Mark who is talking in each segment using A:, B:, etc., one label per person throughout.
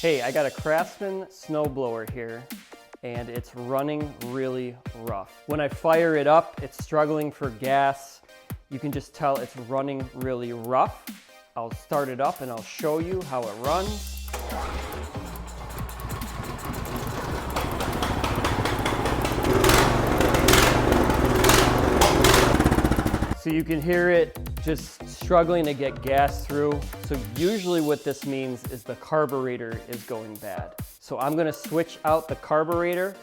A: Hey, I got a Craftsman snowblower here and it's running really rough. When I fire it up, it's struggling for gas. You can just tell it's running really rough. I'll start it up and I'll show you how it runs. So you can hear it just struggling to get gas through. So usually what this means is the carburetor is going bad. So I'm gonna switch out the carburetor.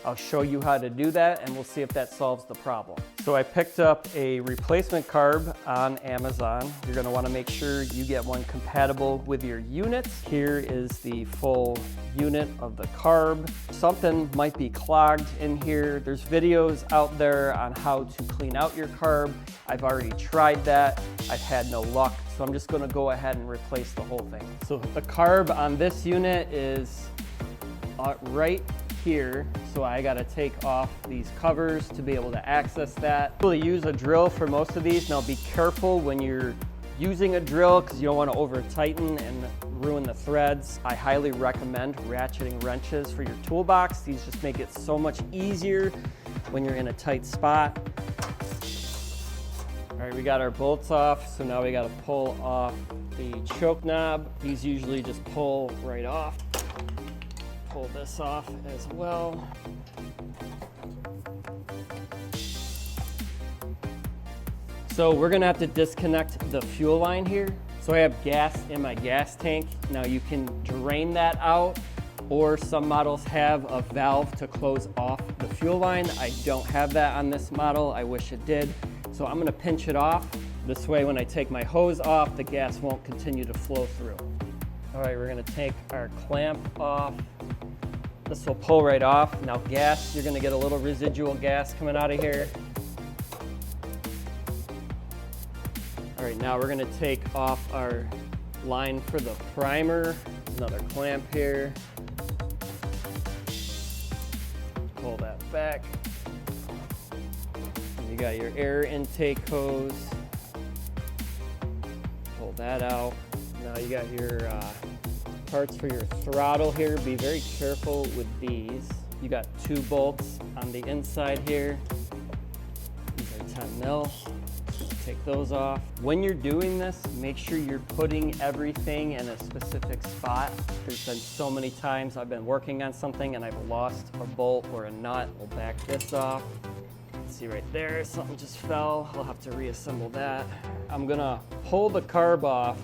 A: I'll show you how to do that and we'll see if that solves the problem. So I picked up a replacement carb on Amazon. You're gonna wanna make sure you get one compatible with your units. Here is the full unit of the carb. Something might be clogged in here. There's videos out there on how to clean out your carb. I've already tried that. I've had no luck. So I'm just gonna go ahead and replace the whole thing. So the carb on this unit is right here. So I gotta take off these covers to be able to access that. We'll use a drill for most of these. Now be careful when you're using a drill because you don't want to over tighten and ruin the threads. I highly recommend ratcheting wrenches for your toolbox. These just make it so much easier when you're in a tight spot. All right, we got our bolts off, so now we got to pull off the choke knob. These usually just pull right off. Pull this off as well. So we're gonna have to disconnect the fuel line here. So I have gas in my gas tank. Now you can drain that out, or some models have a valve to close off the fuel line. I don't have that on this model. I wish it did. So I'm gonna pinch it off. This way when I take my hose off, the gas won't continue to flow through. All right, we're gonna take our clamp off. This will pull right off. Now gas, you're gonna get a little residual gas coming out of here. All right, now we're gonna take off our line for the primer. Another clamp here. Pull that back. And you got your air intake hose. Pull that out. Now you got your parts for your throttle here. Be very careful with these. You got 2 bolts on the inside here. These are 10 mil. Take those off. When you're doing this, make sure you're putting everything in a specific spot. There's been so many times I've been working on something and I've lost a bolt or a nut. We'll back this off. See right there, something just fell. I'll have to reassemble that. I'm gonna pull the carb off,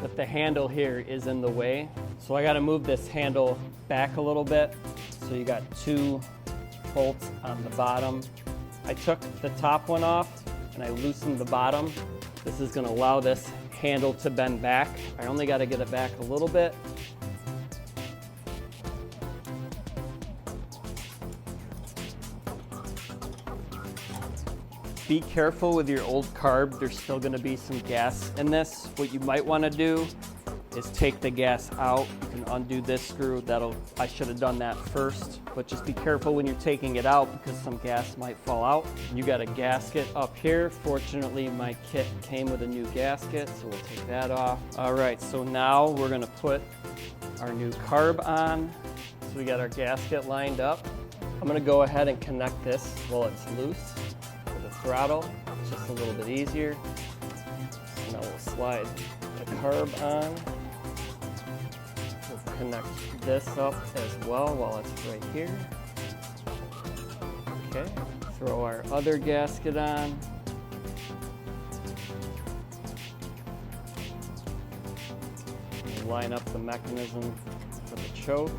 A: but the handle here is in the way. So I gotta move this handle back a little bit. So you got 2 bolts on the bottom. I took the top one off and I loosened the bottom. This is gonna allow this handle to bend back. I only gotta get it back a little bit. Be careful with your old carb. There's still gonna be some gas in this. What you might wanna do is take the gas out. You can undo this screw. I should have done that first, but just be careful when you're taking it out because some gas might fall out. You got a gasket up here. Fortunately, my kit came with a new gasket, so we'll take that off. All right, so now we're gonna put our new carb on. So we got our gasket lined up. I'm gonna go ahead and connect this while it's loose to the throttle. It's just a little bit easier. So now we'll slide the carb on. Connect this up as well while it's right here. Okay, throw our other gasket on. And line up the mechanism for the choke.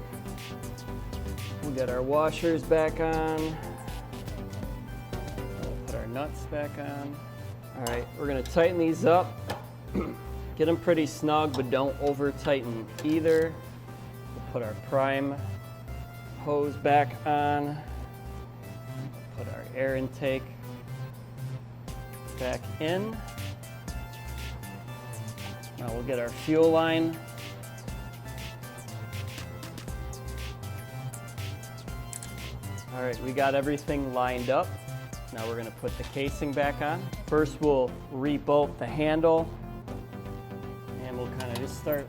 A: We'll get our washers back on. We'll put our nuts back on. All right, we're gonna tighten these up. Get them pretty snug, but don't over tighten either. Put our prime hose back on. Put our air intake back in. Now we'll get our fuel line. All right, we got everything lined up. Now we're gonna put the casing back on. First we'll re-bolt the handle and we'll kind of just start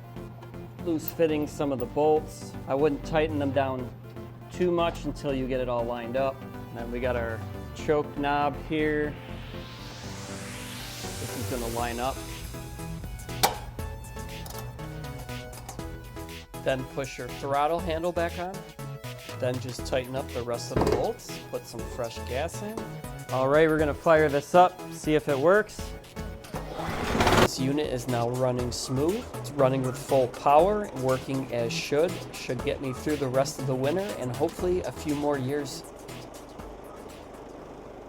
A: loose fitting some of the bolts. I wouldn't tighten them down too much until you get it all lined up. And then we got our choke knob here. This is going to line up. Then push your throttle handle back on. Then just tighten up the rest of the bolts. Put some fresh gas in. All right, we're going to fire this up, see if it works. This unit is now running smooth. It's running with full power, working as should. Should get me through the rest of the winter and hopefully a few more years